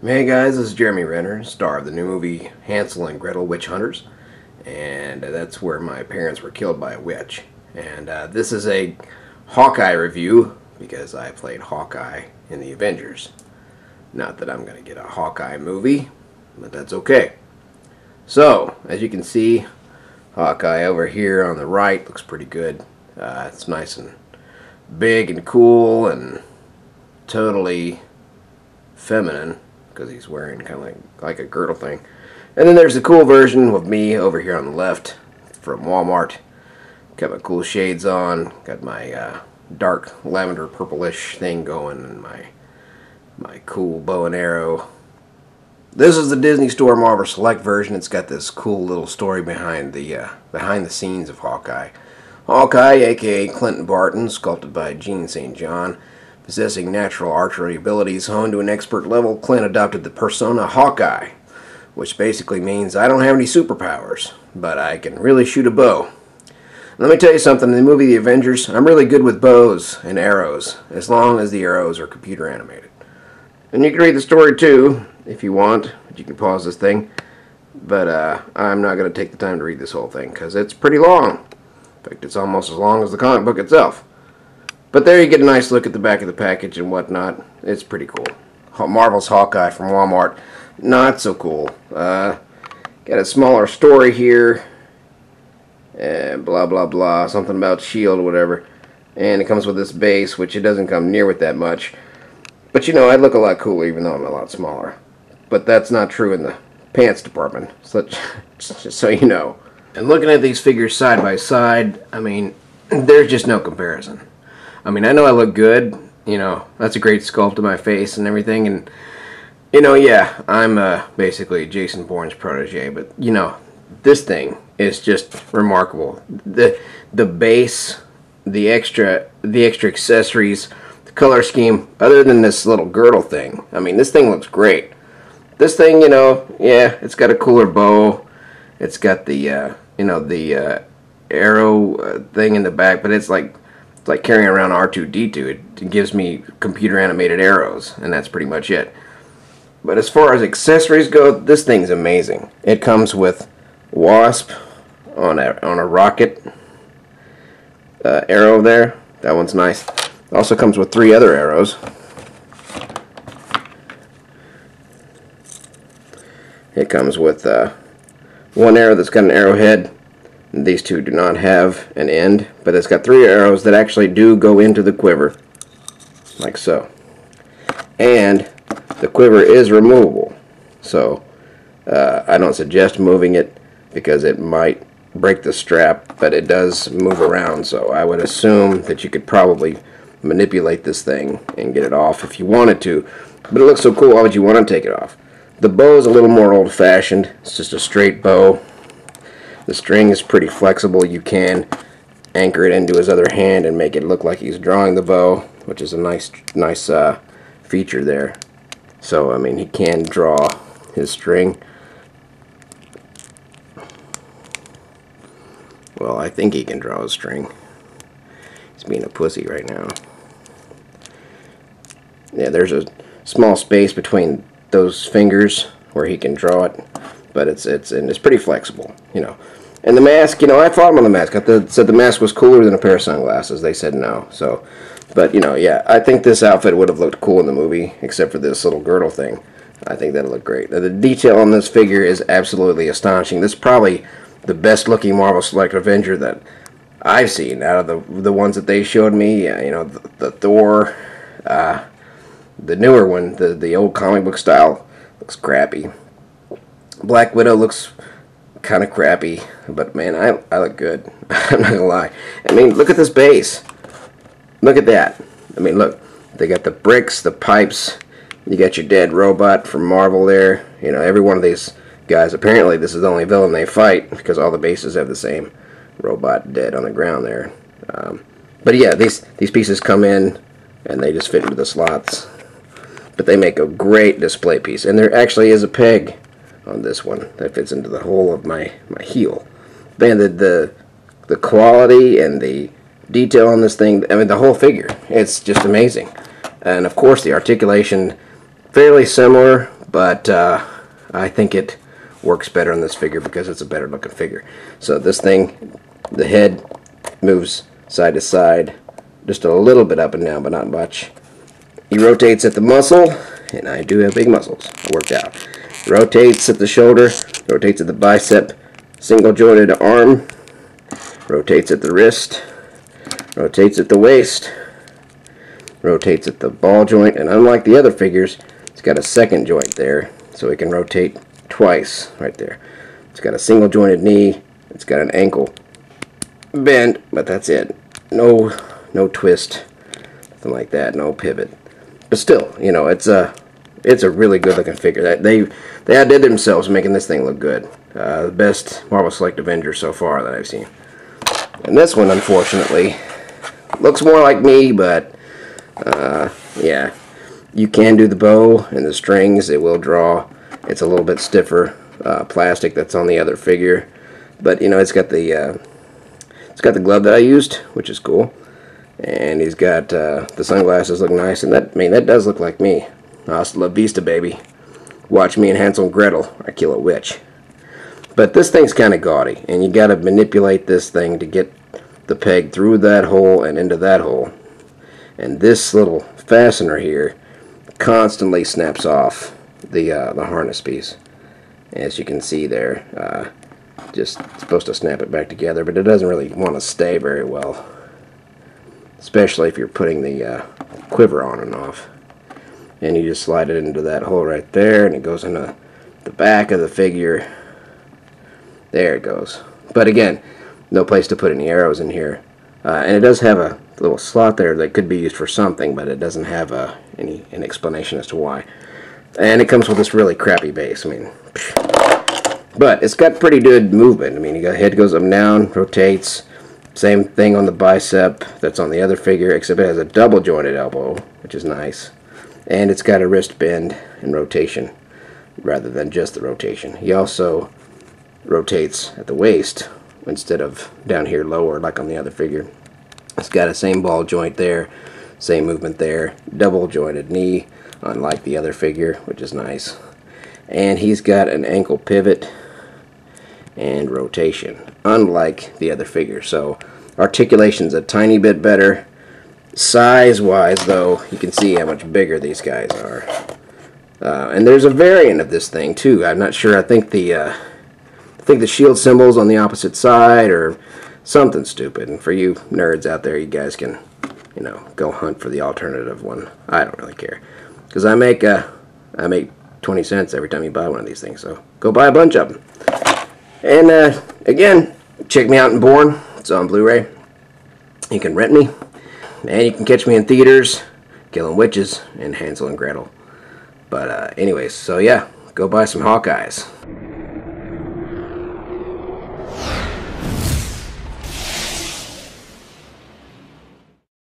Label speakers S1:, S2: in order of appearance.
S1: Hey guys, this is Jeremy Renner, star of the new movie Hansel and Gretel Witch Hunters, and that's where my parents were killed by a witch. And this is a Hawkeye review because I played Hawkeye in the Avengers. Not that I'm going to get a Hawkeye movie, but that's okay. So, as you can see, Hawkeye over here on the right looks pretty good. It's nice and big and cool and totally feminine, because he's wearing kind of like a girdle thing. And then there's the cool version of me over here on the left from Walmart. Got my cool shades on, got my dark lavender purplish thing going, and my cool bow and arrow. This is the Disney Store Marvel Select version. It's got this cool little story behind the scenes of Hawkeye. Hawkeye, aka Clint Barton, sculpted by Gene St. John. Possessing natural archery abilities honed to an expert level, Clint adopted the persona Hawkeye, which basically means I don't have any superpowers, but I can really shoot a bow. Let me tell you something, in the movie The Avengers, I'm really good with bows and arrows, as long as the arrows are computer animated. And you can read the story too, if you want, but you can pause this thing. But I'm not going to take the time to read this whole thing, because it's pretty long. In fact, it's almost as long as the comic book itself. But there you get a nice look at the back of the package and whatnot. It's pretty cool. Marvel's Hawkeye from Walmart. Not so cool. Got a smaller story here. Blah, blah, blah. Something about S.H.I.E.L.D. or whatever. And it comes with this base, which it doesn't come near with that much. But you know, I'd look a lot cooler even though I'm a lot smaller. But that's not true in the pants department. So, just so you know. And looking at these figures side by side, I mean, there's just no comparison. I mean, I know I look good, you know, that's a great sculpt of my face and everything, and, you know, yeah, I'm basically Jason Bourne's protege, but, you know, this thing is just remarkable. The base, the extra accessories, the color scheme, other than this little girdle thing, I mean, this thing looks great. This thing, you know, yeah, it's got a cooler bow, it's got the, you know, the arrow thing in the back, but it's like carrying around R2-D2. It gives me computer animated arrows, and that's pretty much it. But as far as accessories go, this thing's amazing. It comes with Wasp on a rocket arrow there. That one's nice. It also comes with 3 other arrows. It comes with one arrow that's got an arrowhead. These 2 do not have an end, but it's got 3 arrows that actually do go into the quiver, like so. And the quiver is removable, so I don't suggest moving it because it might break the strap, but it does move around, so I would assume that you could probably manipulate this thing and get it off if you wanted to. But it looks so cool, why would you want to take it off? The bow is a little more old-fashioned. It's just a straight bow. The string is pretty flexible. You can anchor it into his other hand and make it look like he's drawing the bow, which is a nice feature there. So, I mean, he can draw his string. Well, I think he can draw his string. He's being a pussy right now. Yeah, there's a small space between those fingers where he can draw it, but it's pretty flexible, you know. And the mask, you know, I fought him on the mask. I said the mask was cooler than a pair of sunglasses. They said no. So, but, you know, yeah, I think this outfit would have looked cool in the movie, except for this little girdle thing. I think that'll look great. The detail on this figure is absolutely astonishing. This is probably the best-looking Marvel Select Avenger that I've seen out of the ones that they showed me. You know, the Thor, the newer one, the old comic book style, looks crappy. Black Widow looks kind of crappy, but man, I look good. I'm not gonna lie. I mean, look at this base. Look at that. I mean, look, they got the bricks, the pipes. You got your dead robot from Marvel there. You know, every one of these guys, apparently this is the only villain they fight, because all the bases have the same robot dead on the ground there. But yeah, these pieces come in and they just fit into the slots. But they make a great display piece, and there actually is a peg on this one that fits into the hole of my heel. Man, the quality and the detail on this thing, I mean, the whole figure, it's just amazing. And of course the articulation, fairly similar, but I think it works better on this figure because it's a better looking figure. So this thing, the head moves side to side, just a little bit up and down, but not much. He rotates at the muscle, and I do have big muscles. I worked out. Rotates at the shoulder, rotates at the bicep, single jointed arm, rotates at the wrist, rotates at the waist, rotates at the ball joint, and unlike the other figures, it's got a second joint there, so it can rotate twice right there. It's got a single jointed knee, it's got an ankle bend, but that's it. No twist, nothing like that, no pivot. But still, you know, it's a really good looking figure. They outdid themselves making this thing look good. The best Marvel Select Avenger so far that I've seen. And this one, unfortunately, looks more like me, but yeah, you can do the bow and the strings. It will draw. It's a little bit stiffer plastic that's on the other figure, but you know, it's got the glove that I used, which is cool. And he's got the sunglasses look nice, and that does look like me. Hasta la vista, baby. Watch me and Hansel and Gretel, I kill a witch. But this thing's kind of gaudy, and you got to manipulate this thing to get the peg through that hole and into that hole. And this little fastener here constantly snaps off the harness piece, as you can see there. Just supposed to snap it back together, but it doesn't really want to stay very well, especially if you're putting the quiver on and off. And you just slide it into that hole right there, and it goes into the back of the figure. There it goes. But again, no place to put any arrows in here. And it does have a little slot there that could be used for something, but it doesn't have an explanation as to why. And it comes with this really crappy base. I mean, but it's got pretty good movement. I mean, you got head goes up and down, rotates. Same thing on the bicep that's on the other figure, except it has a double jointed elbow, which is nice. And it's got a wrist bend and rotation rather than just the rotation. He also rotates at the waist instead of down here lower like on the other figure. It's got a same ball joint there, same movement there, double jointed knee unlike the other figure, which is nice. And he's got an ankle pivot and rotation unlike the other figure. So articulation's a tiny bit better. Size wise though, you can see how much bigger these guys are. And there's a variant of this thing too. I'm not sure. I think the shield symbol's on the opposite side or something stupid. And for you nerds out there, you guys can, you know, go hunt for the alternative one. I don't really care, because I make 20 cents every time you buy one of these things. So go buy a bunch of them. And again, check me out in Bourne. It's on Blu-ray. You can rent me, and you can catch me in theaters killing witches and Hansel and Gretel. But anyways, so yeah, go buy some Hawkeyes.